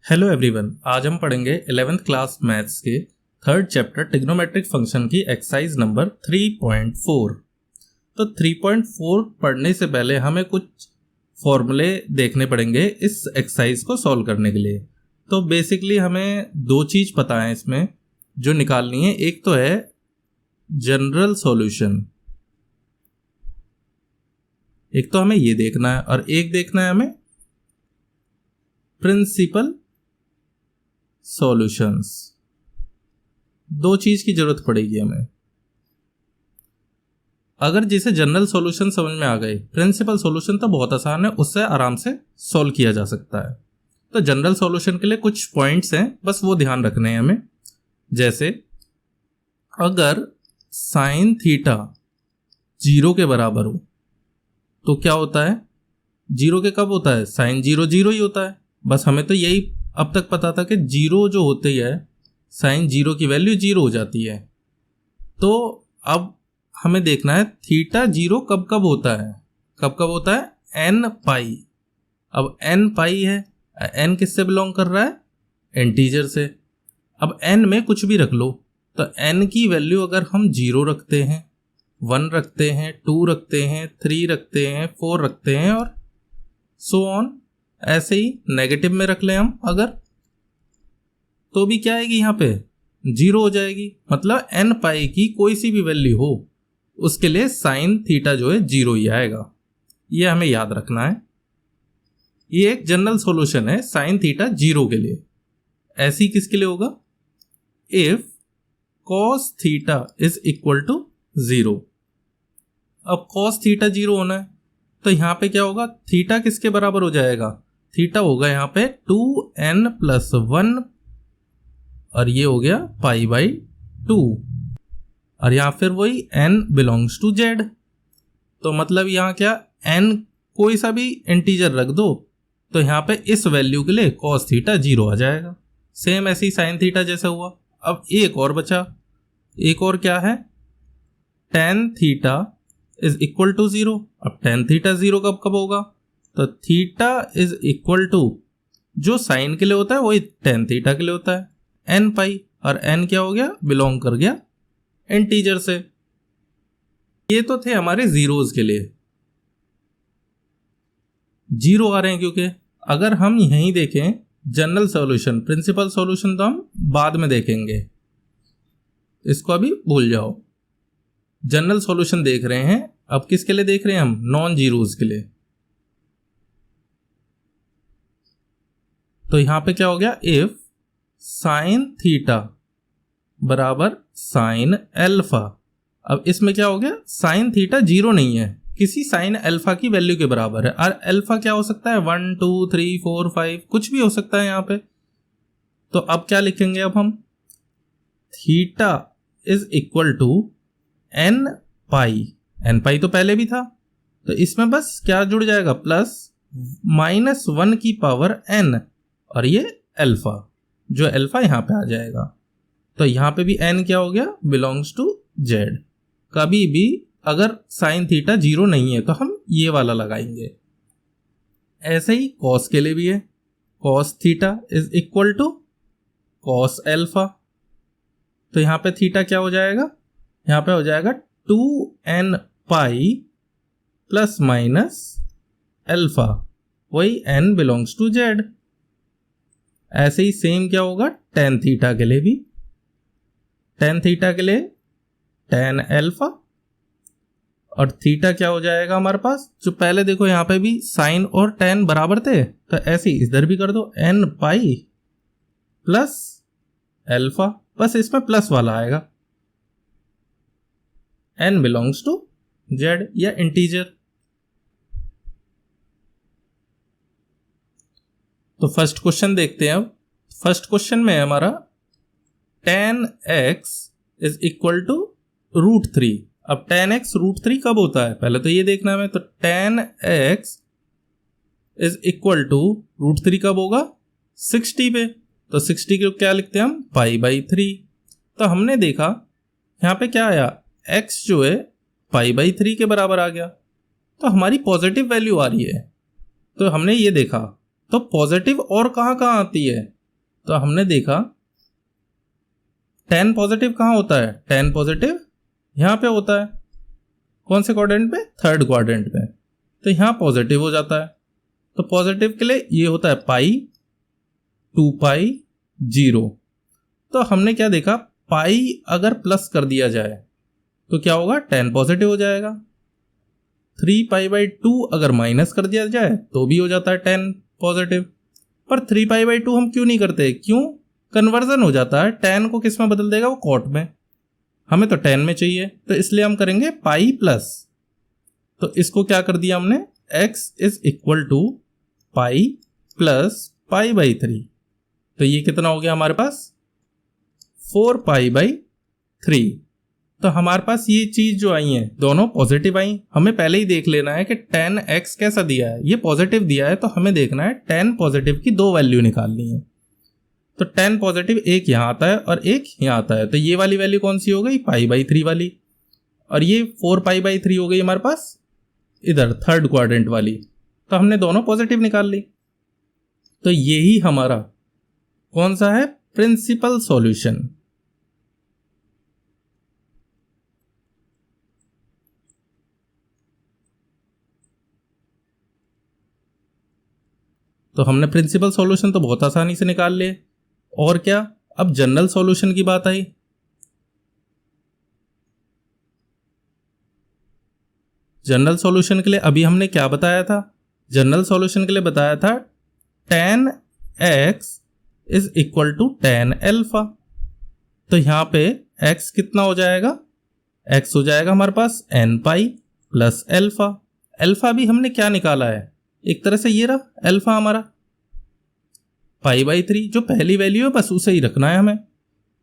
Hello everyone, आज हम पढ़ेंगे 11th क्लास मैथ्स के थर्ड चैप्टर ट्रिग्नोमेट्रिक फंक्शन की एक्सरसाइज नंबर 3.4। तो 3.4 पढ़ने से पहले हमें कुछ फॉर्मूले देखने पड़ेंगे इस एक्सरसाइज को सॉल्व करने के लिए। तो बेसिकली हमें दो चीज़ पता है इसमें जो निकालनी है। एक तो है जनरल सॉल्यूशन, एक तो हमें ये देखना है, और एक देखना है हमें प्रिंसिपल सॉल्यूशंस। दो चीज की जरूरत पड़ेगी हमें। अगर जिसे जनरल सॉल्यूशन समझ में आ गए, प्रिंसिपल सॉल्यूशन तो बहुत आसान है, उससे आराम से सॉल्व किया जा सकता है। तो जनरल सॉल्यूशन के लिए कुछ पॉइंट्स हैं, बस वो ध्यान रखने हैं हमें। जैसे अगर साइन थीटा 0 के बराबर हो तो क्या होता है, 0 के कब होता है, साइन 0 0 ही होता है। बस हमें तो यही अब तक पता था कि 0 जो होती है, साइन 0 की वैल्यू 0 हो जाती है। तो अब हमें देखना है थीटा 0 कब कब होता है, कब कब होता है, एन पाई। अब एन पाई है, एन किससे बिलोंग कर रहा है, इंटीजर से। अब एन में कुछ भी रख लो, तो एन की वैल्यू अगर हम 0 रखते हैं, 1 रखते हैं, 2 रखते हैं, 3 रखते हैं, 4 रखते हैं, और सो ऑन, ऐसे ही नेगेटिव में रख लें हम अगर, तो भी क्या आएगी, यहाँ पे 0 हो जाएगी। मतलब एन पाई की कोई सी भी वैल्यू हो उसके लिए साइन थीटा जो है 0 ही आएगा। ये हमें याद रखना है। ये एक जनरल सॉल्यूशन है साइन थीटा 0 के लिए। ऐसी किसके लिए होगा, if cos theta is equal to 0। अब कॉस थीटा 0 होना है तो यहाँ पे क्या होगा, थीटा किसके बराबर हो जाएगा, थीटा होगा यहाँ पे 2n+1, और ये हो गया पाई बाई 2, और यहाँ फिर वही n बिलोंग्स टू z। तो मतलब यहाँ क्या, n कोई सा भी इंटीजर रख दो तो यहाँ पे इस वैल्यू के लिए cos थीटा 0 आ जाएगा। सेम ऐसे ही साइन थीटा जैसा हुआ। अब एक और बचा, एक और क्या है, tan theta is equal to 0। अब tan थीटा 0 कब कब होगा, तो थीटा इज इक्वल टू, जो साइन के लिए होता है वही tan थीटा के लिए होता है, एन पाई, और n क्या हो गया, बिलोंग कर गया इंटीजर से। ये तो थे हमारे जीरोस के लिए, 0 आ रहे हैं क्योंकि। अगर हम यहीं देखें जनरल सॉल्यूशन, प्रिंसिपल सॉल्यूशन तो हम बाद में देखेंगे, इसको अभी भूल जाओ। जनरल सॉल्यूशन देख रहे हैं, अब किसके लिए देख रहे हैं हम, नॉन जीरोस के लिए। तो यहां पे क्या हो गया, इफ साइन थीटा बराबर साइन अल्फा। अब इसमें क्या हो गया, साइन थीटा 0 नहीं है, किसी साइन अल्फा की वैल्यू के बराबर है। और अल्फा क्या हो सकता है, 1 2 3 4 5 कुछ भी हो सकता है यहाँ पे। तो अब क्या लिखेंगे, अब हम theta is equal to N pi. N pi तो पहले भी था, तो इसमें बस क्या जुड़ जाएगा, प्लस -1 की पावर n, और ये अल्फा, जो अल्फा यहाँ पे आ जाएगा। तो यहाँ पे भी n क्या हो गया, बिलोंग्स टू z। कभी भी अगर साइन थीटा 0 नहीं है तो हम ये वाला लगाएंगे। ऐसे ही कॉस के लिए भी है, cos theta is equal to cos alpha. तो यहाँ पे थीटा क्या हो जाएगा, यहाँ पे हो जाएगा 2n pi plus minus alpha, वही n बिलोंग्स टू z। ऐसे ही सेम क्या होगा tan थीटा के लिए भी, tan थीटा के लिए tan अल्फा, और थीटा क्या हो जाएगा हमारे पास, जो पहले देखो यहाँ पे भी साइन और tan बराबर थे, तो ऐसे ही इधर भी कर दो, n पाई प्लस अल्फा, बस इसमें प्लस वाला आएगा, n बिलोंग्स टू z या इंटीजर। तो फर्स्ट क्वेश्चन देखते हैं। अब फर्स्ट क्वेश्चन में है हमारा tan x is equal to √3। अब tan x √3 कब होता है, पहले तो ये देखना है हमें। तो tan x is equal to √3 कब होगा, 60 पे। तो 60 को क्या लिखते हैं हम, पाई बाई 3। तो हमने देखा यहाँ पे क्या आया, x जो है पाई बाई 3 के बराबर आ गया, तो हमारी पॉजिटिव वैल्यू आ रही है। तो हमने ये देखा तो पॉजिटिव और कहाँ आती है, तो हमने देखा tan पॉजिटिव कहाँ होता है, tan पॉजिटिव यहाँ पे होता है। कौन से क्वाड्रेंट पे, थर्ड क्वाड्रेंट पे। तो यहाँ पॉजिटिव हो जाता है। तो पॉजिटिव के लिए ये होता है पाई, 2 पाई 0। तो हमने क्या देखा, पाई अगर प्लस कर दिया जाए तो क्या होगा, tan पॉजिटिव हो जाएगा। 3 पाई 2 अगर माइनस कर दिया जाए तो भी हो जाता है tan पॉजिटिव। पर 3 पाई 2 हम क्यों नहीं करते, क्यों, कन्वर्जन हो जाता है, tan को किस में बदल देगा, वो कॉट में। हमें तो tan में चाहिए, तो इसलिए हम करेंगे पाई प्लस। तो इसको क्या कर दिया हमने, x is equal to pi plus pi by 3। तो ये कितना हो गया हमारे पास, 4 पाई बाई 3। तो हमारे पास ये चीज जो आई है दोनों पॉजिटिव आई। हमें पहले ही देख लेना है कि tan x कैसा दिया है, ये पॉजिटिव दिया है, तो हमें देखना है tan पॉजिटिव की 2 वैल्यू निकालनी है। तो tan पॉजिटिव एक यहाँ आता है और एक यहाँ आता है। तो ये वाली वैल्यू कौन सी हो गई, पाई बाई 3 वाली, और ये 4 पाई बाई 3 हो गई हमारे पास इधर थर्ड क्वाड्रेंट वाली। तो हमने दोनों पॉजिटिव निकाल ली। तो यही हमारा कौन सा है, प्रिंसिपल सॉल्यूशन। तो हमने प्रिंसिपल सॉल्यूशन तो बहुत आसानी से निकाल लिए। और क्या, अब जनरल सॉल्यूशन की बात आई। जनरल सॉल्यूशन के लिए अभी हमने क्या बताया था, जनरल सॉल्यूशन के लिए बताया था tan x is equal to tan alpha. तो यहां पे x कितना हो जाएगा, x हो जाएगा हमारे पास n pi plus alpha. Alpha भी हमने क्या निकाला है, एक तरह से ये रहा अल्फा हमारा, पाई बाई 3 जो पहली वैल्यू है बस उसे ही रखना है हमें।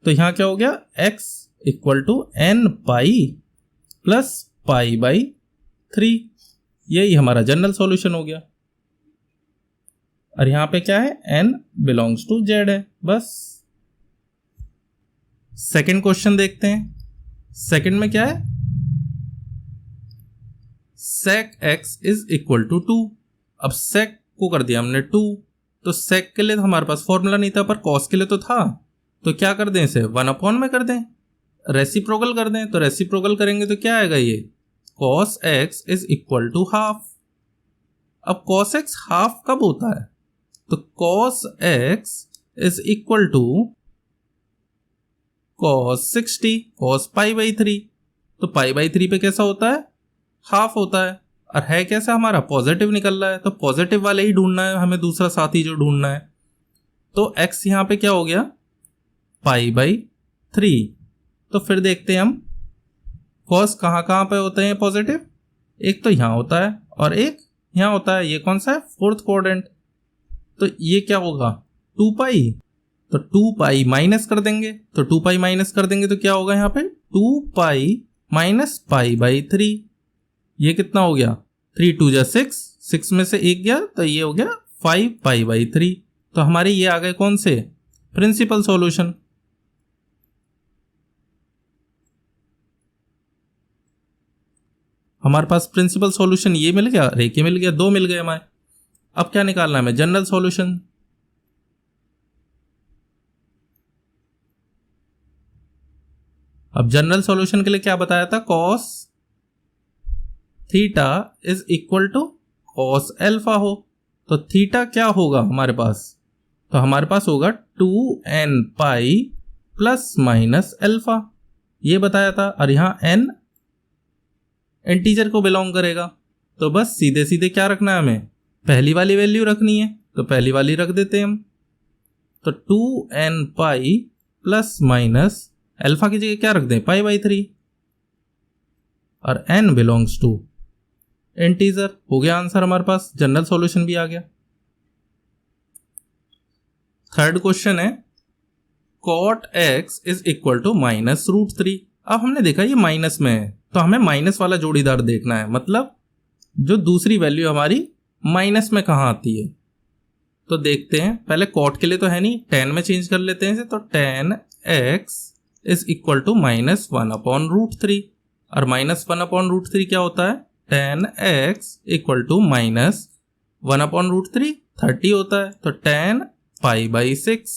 तो यहां क्या हो गया, x equal to n pi plus pi by 3। यही हमारा जनरल सॉल्यूशन हो गया। और यहां पे क्या है, n बिलोंग्स टू z है बस। सेकंड क्वेश्चन देखते हैं। सेकंड में क्या है, sec x is equal to 2। अब sec को कर दिया हमने 2, तो sec के लिए तो हमारे पास फॉर्मूला नहीं था, पर cos के लिए तो था। तो क्या कर दें, इसे 1/, में कर दें, रेसिप्रोकल कर दें। तो रेसिप्रोकल करेंगे तो क्या आएगा, ये cos x is equal to half. अब cos x हाफ कब होता है, तो cos x is equal to cos 60 cos pi by 3। तो पाई बाई 3 पे कैसा होता है, हाफ होता है। और है कैसा हमारा, पॉजिटिव निकल रहा है, तो पॉजिटिव वाले ही ढूंढना है हमें, दूसरा साथी जो ढूंढना है। तो x यहां पे क्या हो गया, पाई बाई 3। तो फिर देखते हैं हम cos कहाँ पे होते हैं पॉजिटिव, एक तो यहां होता है और एक यहां होता है। ये कौन सा है, फोर्थ क्वाड्रेंट। तो ये क्या होगा, 2 पाई। तो 2 पाई माइनस कर देंगे, तो 2 पाई माइनस कर देंगे तो क्या होगा यहाँ पे, 2 पाई माइनस पाई बाई 3। ये कितना हो गया, 3 2 जा 6, 6 में से 1 गया, तो ये हो गया 5 पाई बाई 3। तो हमारे ये आ गए कौन से, प्रिंसिपल सॉल्यूशन। हमारे पास प्रिंसिपल सॉल्यूशन ये मिल गया, रेके मिल गया, 2 मिल गए हमारे। अब क्या निकालना है हमें, जनरल सॉल्यूशन। अब जनरल सॉल्यूशन के लिए क्या बताया था, cos theta is equal to cos alpha हो। तो थीटा क्या होगा हमारे पास, तो हमारे पास होगा 2n pi plus minus alpha, ये बताया था। और यहाँ n इंटीजर को बिलोंग करेगा, तो बस सीधे सीधे क्या रखना है हमें, पहली वाली वैल्यू रखनी है, तो पहली वाली रख देते हैं हम। तो 2n pi plus minus alpha की जगह क्या रख दें, पाई बाई 3, और n बिलोंग्स टू इंटीजर। हो गया आंसर हमारे पास, जनरल सॉल्यूशन भी आ गया। थर्ड क्वेश्चन है, cot x is equal to minus root 3। अब हमने देखा ये माइनस में है, तो हमें माइनस वाला जोड़ीदार देखना है, मतलब जो दूसरी वैल्यू हमारी माइनस में कहाँ आती है। तो देखते हैं, पहले cot के लिए तो है नहीं, tan में चेंज कर लेते हैं इसे। तो tan x is equal to minus 1/√3, और माइनस 1/√3 क्या होता है, tan x equal to minus 1/√3। 30 होता है, तो 10 पाई बाई 6।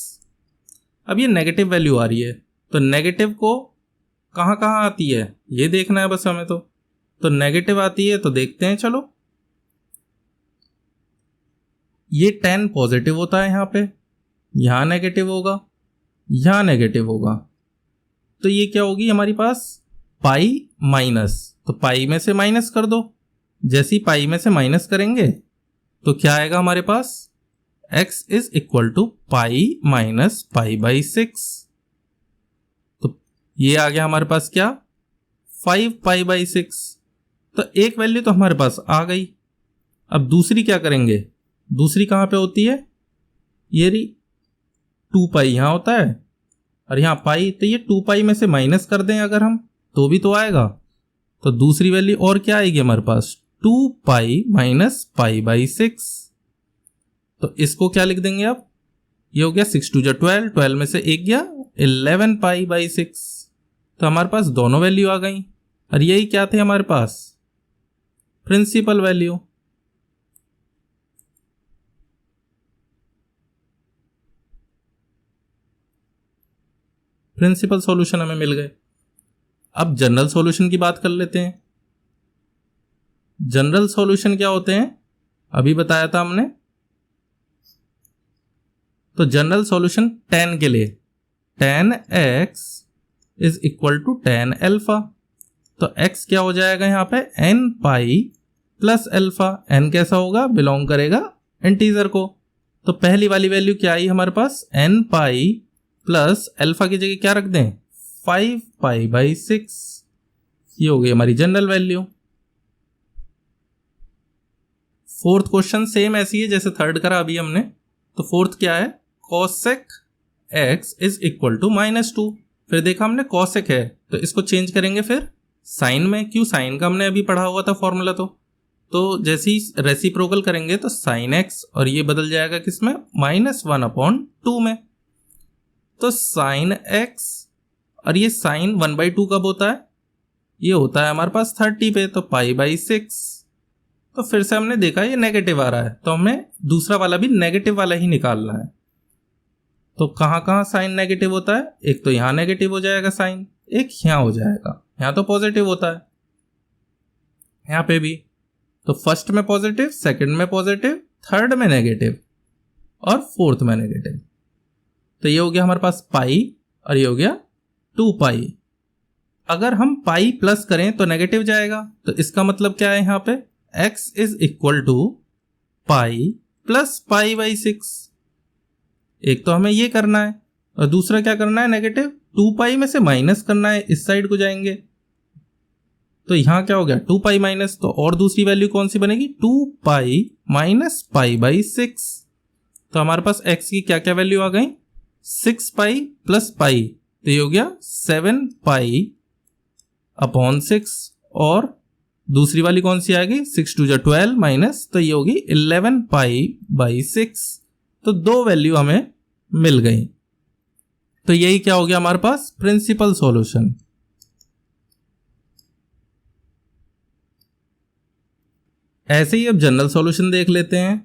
अब ये नेगेटिव वैल्यू आ रही है, तो नेगेटिव को कहाँ कहाँ आती है ये देखना है बस हमें। तो नेगेटिव आती है तो देखते हैं, चलो। ये 10 पॉजिटिव होता है यहाँ पे, यहाँ नेगेटिव होगा, यहाँ नेगेटिव होगा, तो ये क्या होगी हमारी पास पाई माइनस। तो पाई में से माइनस कर दो, जैसे ही पाई में से माइनस करेंगे तो क्या आएगा हमारे पास, x is equal to pi minus pi by 6। तो ये आ गया हमारे पास क्या, 5 पाई बाई 6। तो एक वैल्यू तो हमारे पास आ गई। अब दूसरी क्या करेंगे, दूसरी कहाँ पे होती है, ये रही 2 पाई यहाँ होता है और यहाँ पाई, तो ये 2 पाई में से माइनस कर दें अगर हम तो भी तो आएगा। तो दूसरी वैल्यू और क्या आएगी हमारे पास, 2 पाई माइनस पाई बाई 6। तो इसको क्या लिख देंगे अब, ये हो गया 6 2 12, 12 में से 1 गया 11 पाई बाई 6। तो हमारे पास दोनों वैल्यू आ गई और यही क्या थे हमारे पास, प्रिंसिपल वैल्यू। प्रिंसिपल सॉल्यूशन हमें मिल गए। अब जनरल सॉल्यूशन की बात कर लेते हैं। जनरल सॉल्यूशन क्या होते हैं, अभी बताया था हमने। तो जनरल सॉल्यूशन tan के लिए, tan x is equal to tan alpha. तो x क्या हो जाएगा यहाँ पे, n pi plus alpha. n कैसा होगा, बिलोंग करेगा इंटीजर को। तो पहली वाली वैल्यू क्या आई हमारे पास, n पाई प्लस अल्फा की जगह क्या रख दें, 5 पाई बाई 6। ये हो गई हमारी general value. Fourth question same ऐसी है जैसे थर्ड करा अभी हमने। तो फोर्थ क्या है, cosec x is equal to -2। फिर देखा हमने कॉसेक है तो इसको चेंज करेंगे फिर साइन में, क्यों, साइन का हमने अभी पढ़ा हुआ था फॉर्मूला। तो जैसे ही रेसिप्रोकल करेंगे तो साइन x और ये बदल जाएगा किसमें, -1/2 में। तो साइन x और ये साइन 1/2 कब होता है, ये होता है हमारे पास 30 पे, तो पाई बाई 6। तो फिर से हमने देखा ये नेगेटिव आ रहा है तो हमें दूसरा वाला भी नेगेटिव वाला ही निकालना है। तो कहाँ कहाँ साइन नेगेटिव होता है, एक तो यहाँ नेगेटिव हो जाएगा साइन, एक यहाँ हो जाएगा, यहाँ तो पॉजिटिव होता है, यहाँ पे भी। तो फर्स्ट में पॉजिटिव, सेकंड में पॉजिटिव, थर्ड में नेगेटिव और फोर्थ में नेगेटिव। तो ये हो गया हमारे पास पाई और ये हो गया 2 पाई। अगर हम पाई प्लस करें तो नेगेटिव जाएगा, तो इसका मतलब क्या है यहाँ पे, x is equal to pi plus pi by 6। एक तो हमें ये करना है और दूसरा क्या करना है, नेगेटिव 2 पाई में से माइनस करना है, इस साइड को जाएंगे। तो यहाँ क्या हो गया, 2 पाई माइनस, तो और दूसरी वैल्यू कौन सी बनेगी, 2 पाई माइनस पाई बाई 6। तो हमारे पास x की क्या क्या वैल्यू आ गई, 6 पाई प्लस पाई, तो ये हो गया 7 पाई अपॉन 6। और दूसरी वाली कौन सी आएगी, 6 2 12 माइनस, तो ये होगी 11 पाई बाई 6। तो दो वैल्यू हमें मिल गई। तो यही क्या हो गया हमारे पास, प्रिंसिपल सॉल्यूशन। ऐसे ही अब जनरल सॉल्यूशन देख लेते हैं।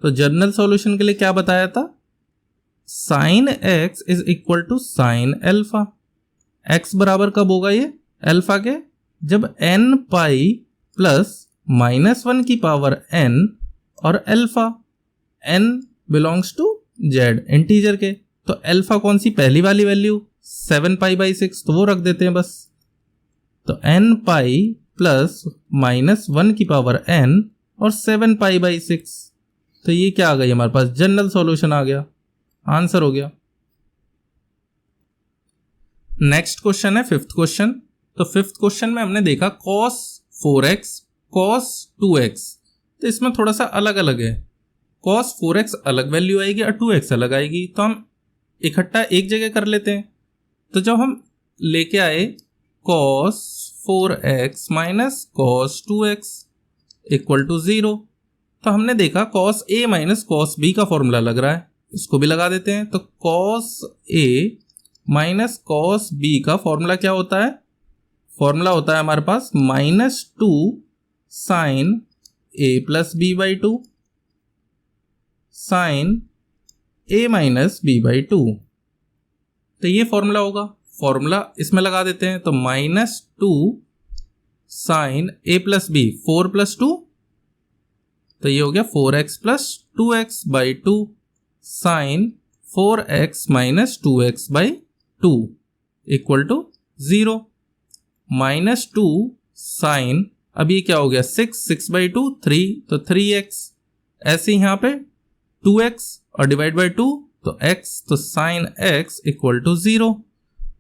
तो जनरल सॉल्यूशन के लिए क्या बताया था, sine x is equal to sine alpha. x बराबर कब होगा ये अल्फा के, जब n पाई प्लस -1 की पावर n और alpha, n belongs to z integer के। तो अल्फा कौन सी पहली वाली वैल्यू 7 पाई बाई 6, तो वो रख देते हैं बस। तो n पाई प्लस -1 की पावर n और 7 पाई बाई 6। तो ये क्या आ गई हमारे पास, जनरल सॉल्यूशन आ गया, आंसर हो गया। नेक्स्ट क्वेश्चन है फिफ्थ क्वेश्चन। तो फिफ्थ क्वेश्चन में हमने देखा cos 4x cos 2x, तो इसमें थोड़ा सा अलग अलग है। cos 4x अलग वैल्यू आएगी और 2x अलग आएगी, तो हम इकट्ठा एक जगह कर लेते हैं। तो जब हम लेके आए cos 4x minus cos 2x equal to 0, तो हमने देखा cos a minus cos b का फॉर्मूला लग रहा है, इसको भी लगा देते हैं। तो cos a minus cos b का फॉर्मूला क्या होता है, फॉर्मूला होता है हमारे पास -2 sine A plus B by two sine A minus B by two. तो ये फॉर्मूला होगा, फॉर्मूला इसमें लगा देते हैं। तो -2 sine A plus B, 4 plus 2, तो ये हो गया 4x plus 2x by 2 sine 4x minus 2x by 2 equal to 0। -2 sine, अब ये क्या हो गया 6 बाई 2 3, तो 3x। ऐसे ही यहाँ पे 2x और डिवाइड बाई 2 तो x, तो साइन x इक्वल टू 0।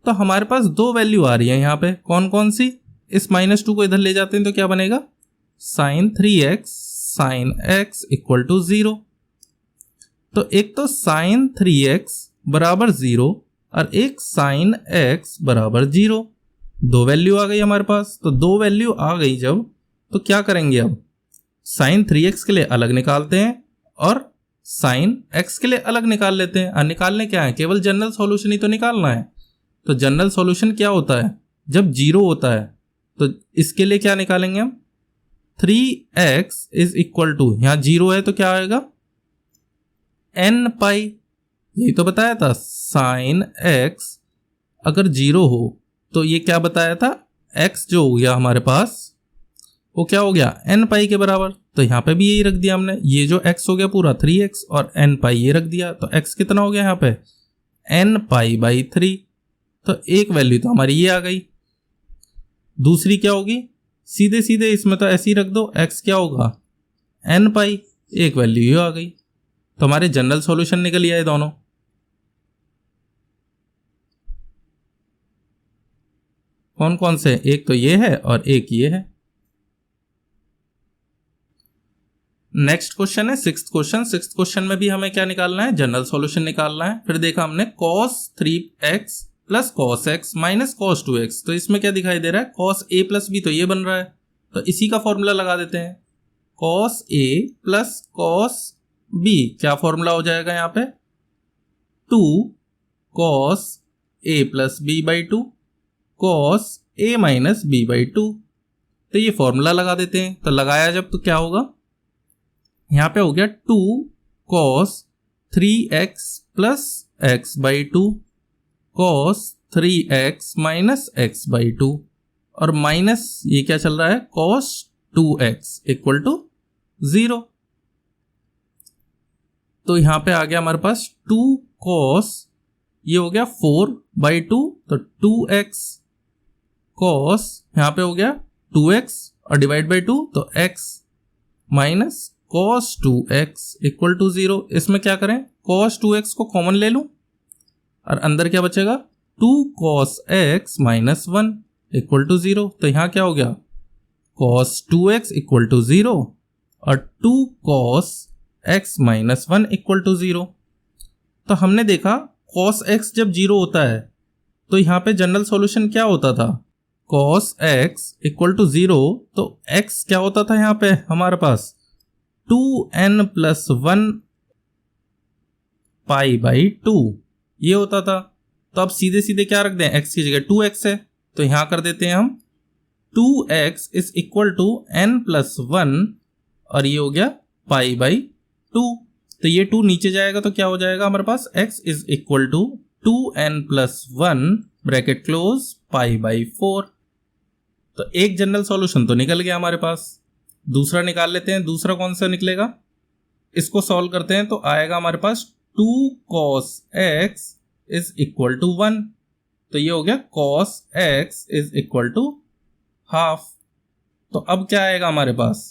तो हमारे पास दो वैल्यू आ रही है यहाँ पे, कौन कौन सी? इस -2 को इधर ले जाते हैं तो क्या बनेगा, sine 3x sine x equal to 0। तो एक तो साइन 3x बराबर 0 और एक साइन x बराबर 0, दो वैल्यू आ गई हमारे पास। तो दो वैल्यू आ गई जब, तो क्या करेंगे, अब साइन 3x के लिए अलग निकालते हैं और साइन x के लिए अलग निकाल लेते हैं। और निकालने क्या है, केवल जनरल सॉल्यूशन ही तो निकालना है। तो जनरल सॉल्यूशन क्या होता है, जब 0 होता है तो इसके लिए क्या निकालेंगे हम, 3x इज इक्वल टू, यहां 0 है तो क्या आएगा n पाई, यही तो बताया था। साइन x अगर 0 हो तो ये क्या बताया था, x जो हो गया हमारे पास वो क्या हो गया n पाई के बराबर। तो यहाँ पे भी यही रख दिया हमने, ये जो x हो गया पूरा 3x और n पाई ये रख दिया। तो x कितना हो गया यहाँ पे, n पाई बाई 3। तो एक वैल्यू तो हमारी ये आ गई। दूसरी क्या होगी, सीधे सीधे इसमें तो ऐसे ही रख दो, x क्या होगा n पाई, एक वैल्यू ये आ गई। तो हमारे जनरल सॉल्यूशन निकल आए दोनों। कौन कौन से, एक तो ये है और एक ये है। नेक्स्ट क्वेश्चन है सिक्स्थ क्वेश्चन। सिक्स्थ क्वेश्चन में भी हमें क्या निकालना है, जनरल सॉल्यूशन निकालना है। फिर देखा हमने cos 3x plus cos x minus cos 2x। तो इसमें क्या दिखाई दे रहा है, cos a प्लस b, तो ये बन रहा है। तो इसी का फॉर्मूला लगा देते हैं, cos a plus cos b, क्या फॉर्मूला हो जाएगा यहाँ पे, 2 cos a plus b by 2 cos a minus b by 2। तो ये फॉर्मूला लगा देते हैं। तो लगाया जब तो क्या होगा, यहाँ पे हो गया 2 cos 3x plus x by 2 cos 3x minus x by 2 और माइनस ये क्या चल रहा है, cos 2x इक्वल टू 0। तो यहाँ पे आ गया हमारे पास 2 cos, ये हो गया 4 बाई 2 तो 2x cos, यहाँ पे हो गया 2x और डिवाइड बाई 2 तो x minus cos 2x equal to 0। इसमें क्या करें, cos 2x को कॉमन ले लूं और अंदर क्या बचेगा, 2 cos x minus 1 equal to 0। तो यहाँ क्या हो गया, cos 2x इक्वल टू 0 और 2 cos x minus 1 equal to 0। तो हमने देखा cos x जब 0 होता है तो यहाँ पे जनरल सॉल्यूशन क्या होता था, cos x इक्वल टू 0, तो x क्या होता था यहाँ पे हमारे पास 2n प्लस 1 पाई बाई 2 ये होता था। तो अब सीधे सीधे क्या रख दें, x की जगह 2x है तो यहां कर देते हैं हम 2x is equal to n plus 1 और ये हो गया पाई बाई 2। तो ये 2 नीचे जाएगा तो क्या हो जाएगा हमारे पास, x is equal to 2n plus 1 bracket close pi by 4। तो एक जनरल सॉल्यूशन तो निकल गया हमारे पास। दूसरा निकाल लेते हैं, दूसरा कौन सा निकलेगा, इसको सॉल्व करते हैं तो आएगा हमारे पास 2 cos x is equal to 1। तो ये हो गया cos x is equal to half. तो अब क्या आएगा हमारे पास,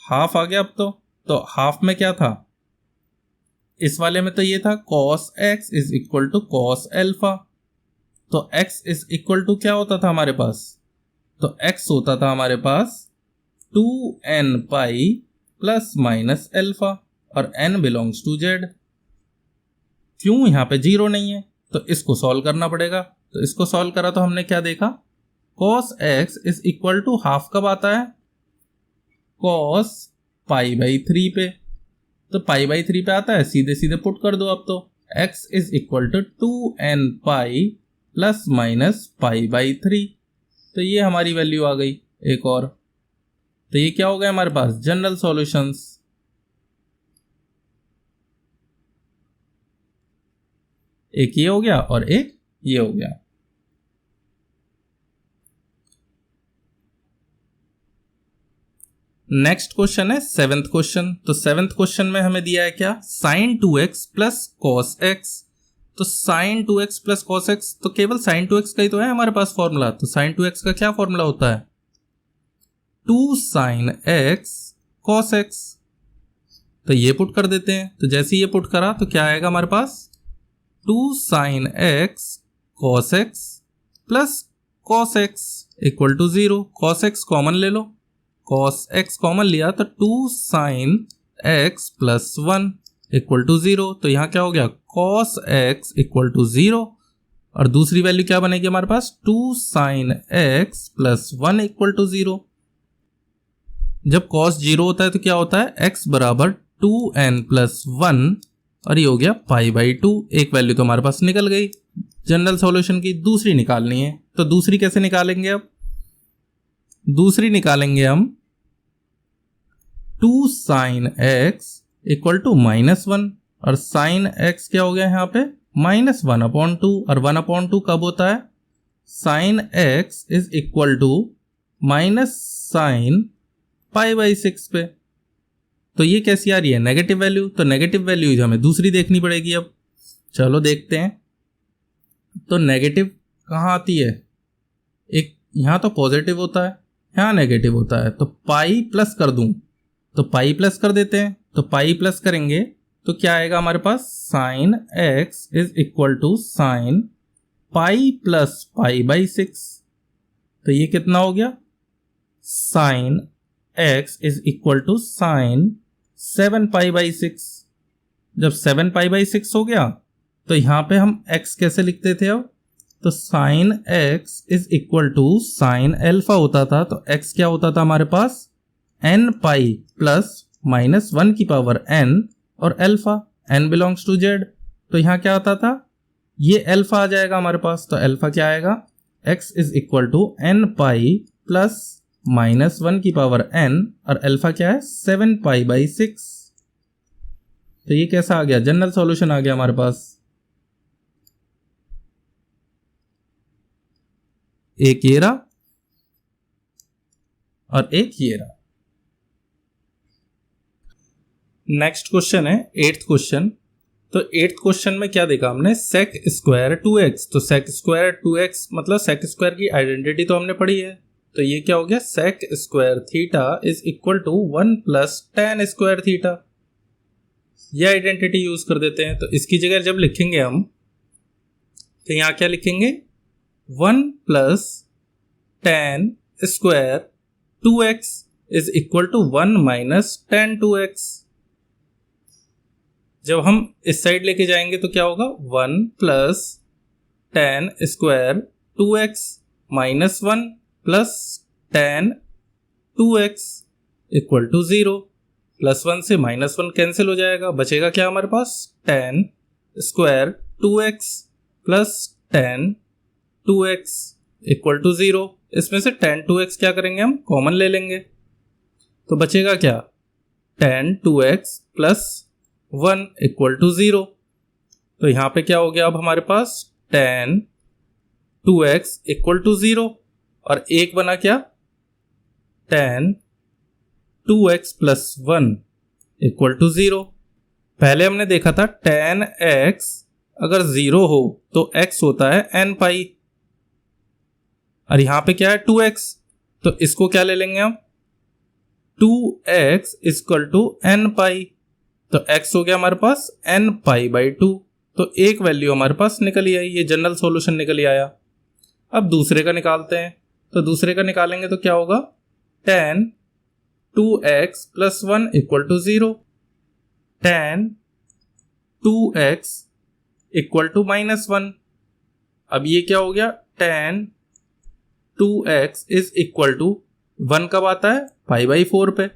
हाफ आ गया अब तो हाफ में क्या था, इस वाले में तो ये था cos x is equal to cos alpha. तो x इज इक्वल टू क्या होता था हमारे पास, तो x होता था हमारे पास 2n pi plus minus alpha और n बिलोंग्स टू z। क्यों यहाँ पे 0 नहीं है, तो इसको सॉल्व करना पड़ेगा। तो इसको सॉल्व करा तो हमने क्या देखा, cos x is equal to half कब आता है, cos पाई बाई 3 पे। तो पाई बाई 3 पे आता है, सीधे सीधे पुट कर दो। अब तो x is equal to 2n pi plus minus pi by 3। तो ये हमारी वैल्यू आ गई एक और। तो ये क्या हो गया हमारे पास, जनरल सॉल्यूशंस। एक ये हो गया और एक ये हो गया। नेक्स्ट क्वेश्चन है सेवेंथ क्वेश्चन। तो सेवेंथ क्वेश्चन में हमें दिया है क्या, sine 2x plus cos X. तो sine 2x plus cos X, तो केवल साइन 2x का ही तो है हमारे पास फॉर्मूला। तो साइन 2x का क्या फॉर्मूला होता है, 2 साइन एक्स कॉस एक्स। तो ये पुट कर देते हैं। तो जैसे ये पुट करा तो क्या आएगा हमारे पास, 2 sine x cos x plus cos x equal to 0। Cos x common ले लो, कॉस एक्स कॉमन लिया तो 2 sine x plus 1 equal to 0। तो यहाँ क्या हो गया, कॉस एक्स इक्वल टू 0। और दूसरी वैल्यू क्या बनेगी हमारे पास, 2 sine x plus 1 equal to 0। जब कॉस 0 होता है तो क्या होता है, x बराबर 2n प्लस 1 और ये हो गया π/2। एक वैल्यू तो हमारे पास निकल गई। जनरल सॉल्यूशन की दूसरी निकालनी है। तो दूसरी कैसे निकालेंगे, अब दूसरी निकालेंगे हम 2 साइन एक्स इक्वल टू -1 और साइन एक्स क्या हो गया यहाँ पे -1/2। और 1/2 कब होता है, sine X is equal to minus sine π/6 पे। तो ये कैसी आ रही है, नेगेटिव वैल्यू। तो नेगेटिव वैल्यू हमें दूसरी देखनी पड़ेगी। अब चलो देखते हैं। तो नेगेटिव कहाँ आती है, एक यहाँ तो पॉजिटिव होता है, यहाँ नेगेटिव होता है। तो पाई प्लस कर दूं, तो पाई प्लस कर देते हैं। तो पाई प्लस करेंगे तो क्या आएगा हमारे पास, sine X is equal to sine pi plus π/6। तो ये कितना हो गया, sine X is equal to sine 7π/6। जब 7π/6 हो गया तो यहां पे हम x कैसे लिखते थे, अब तो sine x is equal to sine alpha होता था। तो x क्या होता था हमारे पास, n π प्लस -1 की पावर n और alpha n belongs to z। तो यहां क्या आता था, ये एल्फा आ जाएगा हमारे पास। तो एल्फा क्या आएगा, x is equal to n π plus -1 की पावर n और अल्फा क्या है 7π/6। तो ये कैसा आ गया, जनरल सॉल्यूशन आ गया हमारे पास। एक ये रहा और एक ये रहा। नेक्स्ट क्वेश्चन है 8th क्वेश्चन। तो 8th क्वेश्चन में क्या देखा हमने, सेक स्क्वायर 2x। तो सेक स्क्वायर 2x मतलब सेक स्क्वायर की आइडेंटिटी तो हमने पढ़ी है। तो ये क्या हो गया, sec square theta is equal to 1 plus tan square theta. ये आइडेंटिटी यूज कर देते हैं। तो इसकी जगह जब लिखेंगे हम, तो यहाँ क्या लिखेंगे, 1 plus tan square 2x is equal to 1 minus tan 2x। जब हम इस साइड लेके जाएंगे तो क्या होगा, 1 plus tan square 2x minus 1 plus tan 2x equal to 0। Plus 1 से -1 कैंसिल हो जाएगा, बचेगा क्या हमारे पास, tan square 2x plus tan 2x equal to 0। इसमें से tan 2x क्या करेंगे, हम कॉमन ले लेंगे। तो बचेगा क्या, tan 2x plus 1 equal to 0। तो यहाँ पे क्या हो गया, अब हमारे पास tan 2x इक्वल टू 0 और एक बना क्या, tan 2x plus 1 equal to 0। पहले हमने देखा था tan x अगर 0 हो तो x होता है n पाई, और यहां पे क्या है 2x। तो इसको क्या ले लेंगे हम, 2x equal to n pi. तो x हो गया हमारे पास n π/2। तो एक वैल्यू हमारे पास निकल ही आई, ये जनरल सॉल्यूशन निकल ही आया। अब दूसरे का निकालते हैं। तो दूसरे का निकालेंगे तो क्या होगा, tan 2x plus 1 equal to 0, tan 2x equal to -1। अब ये क्या हो गया, tan 2x is equal to 1 कब आता है, π/4 पे,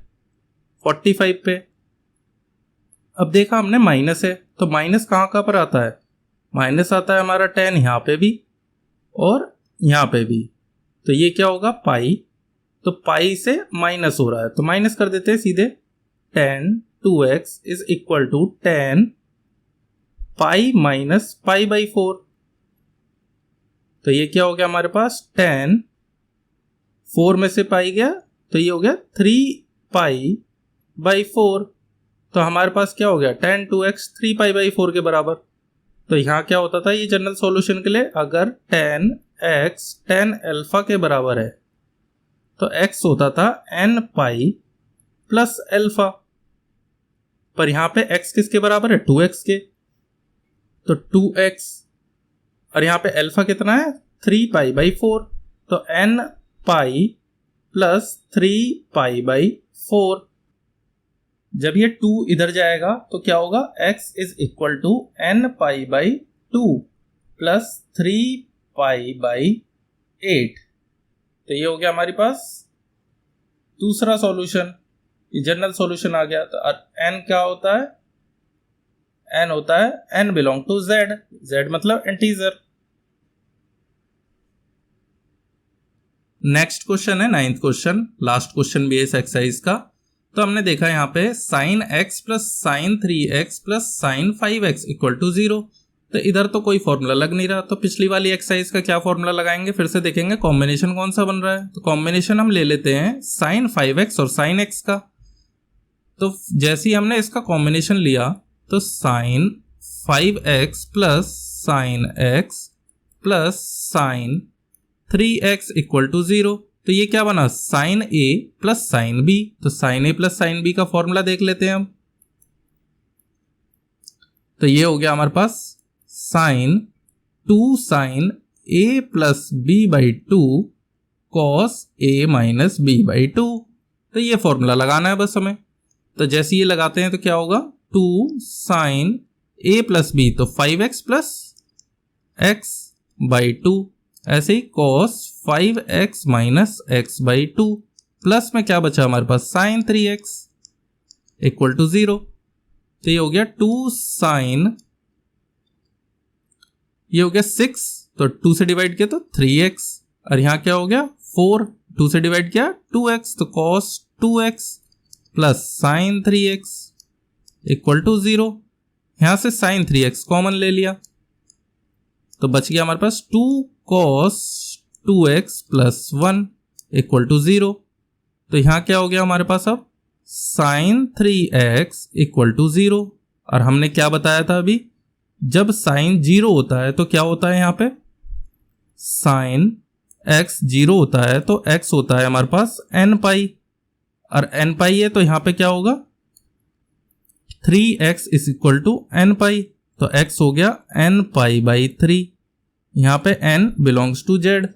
45 पे। अब देखा हमने माइनस है, तो माइनस कहाँ पर आता है, माइनस आता है हमारा tan यहाँ पे भी और यहाँ पे भी। तो ये क्या होगा, पाई तो पाई से माइनस हो रहा है तो माइनस कर देते हैं सीधे। tan 2x is equal to tan pi minus pi by 4। तो ये क्या हो गया हमारे पास, tan 4 में से पाई गया तो ये हो गया 3 पाई बाई 4। तो हमारे पास क्या हो गया, tan 2x 3 पाई बाई 4 के बराबर। तो यहाँ क्या होता था ये जनरल सॉल्यूशन के लिए, अगर tan x tan अल्फा के बराबर है तो x होता था n पाई प्लस अल्फा, पर यहाँ पे x किसके बराबर है, 2x के, तो 2x, और यहाँ पे अल्फा कितना है 3 पाई बाई 4, तो n pi plus 3 pi by 4। जब ये 2 इधर जाएगा तो क्या होगा, x is equal to n pi by 2 plus 3 pi by 8। तो ये हो गया हमारे पास दूसरा सॉल्यूशन, ये जनरल सॉल्यूशन आ गया। तो n क्या होता है, n होता है n belong to z, z मतलब इंटीजर। नेक्स्ट क्वेश्चन है 9th क्वेश्चन, लास्ट क्वेश्चन भी है इस एक्सरसाइज का। तो हमने देखा यहाँ पे sin x plus sine 3x plus sine 5x equal to 0। तो इधर तो कोई फॉर्मूला लग नहीं रहा, तो पिछली वाली एक्सरसाइज का क्या फॉर्मूला लगाएंगे, फिर से देखेंगे कॉम्बिनेशन कौन सा बन रहा है। तो कॉम्बिनेशन हम ले लेते हैं साइन 5x और साइन x का। तो जैसे ही हमने इसका कॉम्बिनेशन लिया तो sine 5x plus sine x plus sine 3x equal to 0। तो ये क्या बना, sine a plus sine b। तो sine a plus sine b का फॉर्मूला देख लेते हैं हम। तो ये हो गया हमारे पास sine 2 sine a plus b by 2 cos a minus b by 2। तो ये फॉर्मूला लगाना है बस हमें। तो जैसे ये लगाते हैं तो क्या होगा, 2 साइन a प्लस b, तो 5x प्लस x बाई 2, ऐसे ही cos 5x minus x by 2, plus में क्या बचा हमारे पास साइन 3x इक्वल टू 0। तो ये हो गया 2 साइन, ये हो गया 6, तो 2 से डिवाइड किया तो 3x, और यहाँ क्या हो गया 4, 2 से डिवाइड किया 2x, तो cos 2x plus sine 3x equal to 0। यहाँ से साइन 3x कॉमन ले लिया तो बच गया हमारे पास 2 cos 2x plus 1 equal to 0। तो यहाँ क्या हो गया हमारे पास अब साइन 3x इक्वल टू 0। और हमने क्या बताया था अभी, जब साइन 0 होता है तो क्या होता है, यहाँ पे साइन x 0 होता है तो x होता है हमारे पास n पाई, और n पाई है तो यहाँ पे क्या होगा 3x is equal to n pi, तो x हो गया n पाई बाई 3। यहाँ पे n बिलोंग्स टू z।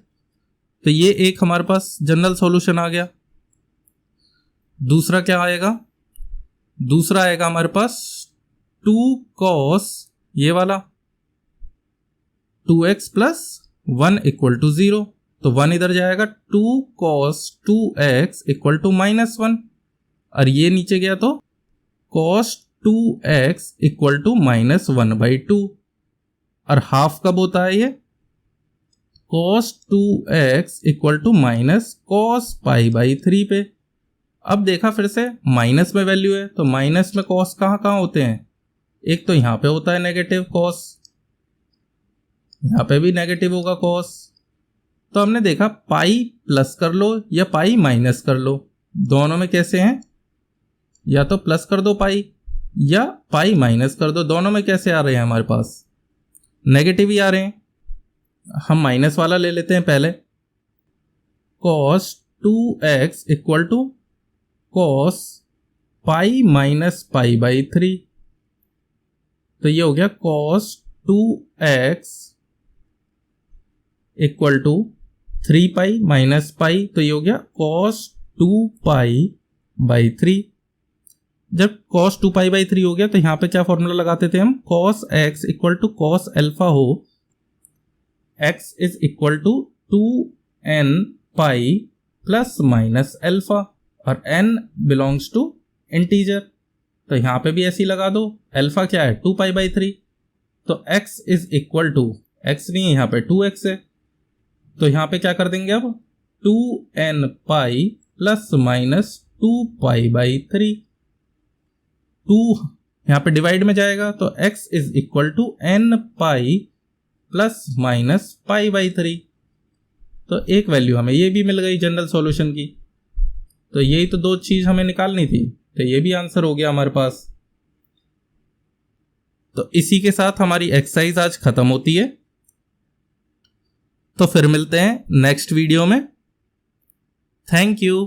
तो ये एक हमारे पास जनरल सॉल्यूशन आ गया। दूसरा क्या आएगा, दूसरा आएगा हमारे पास 2 cos ये वाला 2x प्लस 1 इक्वल टू 0। तो 1 इधर जाएगा, 2 cos 2x equal to minus 1, और ये नीचे गया तो cos 2x equal to minus 1 by 2, और हाफ कब होता है ये, cos 2x equal to minus cos pi by 3 पे। अब देखा फिर से माइनस में वैल्यू है तो माइनस में cos कहाँ कहाँ होते हैं, एक तो यहाँ पे होता है नेगेटिव cos, यहाँ पे भी नेगेटिव होगा cos। तो हमने देखा पाई प्लस कर लो या पाई माइनस कर लो, दोनों में कैसे हैं, या तो प्लस कर दो पाई या पाई माइनस कर दो, दोनों में कैसे आ रहे हैं हमारे पास नेगेटिव ही आ रहे हैं। हम माइनस वाला ले लेते हैं पहले, cos 2x equal to cos pi minus pi by 3। तो ये हो गया cos 2x equal to 3 pi minus pi, तो ये हो गया cos 2 पाई बाई 3। जब cos 2 पाई बाई 3 हो गया तो यहाँ पे क्या फॉर्मूला लगाते थे हम, cos x equal to cos alpha हो x is equal to 2n pi plus minus alpha, और n बिलोंग्स टू इंटीजर। तो यहाँ पे भी ऐसे ही लगा दो, अल्फा क्या है 2 पाई बाई 3, तो x is equal to, x नहीं है यहाँ पे 2x है, तो यहाँ पे क्या कर देंगे अब 2n pi plus minus 2 pi by 3। 2 यहाँ पे डिवाइड में जाएगा तो x is equal to n pi plus minus pi by 3। तो एक वैल्यू हमें ये भी मिल गई जनरल सॉल्यूशन की। तो यही तो दो चीज हमें निकालनी थी, तो ये भी आंसर हो गया हमारे पास। तो इसी के साथ हमारी एक्सरसाइज आज खत्म होती है। तो फिर मिलते हैं नेक्स्ट वीडियो में। Thank you.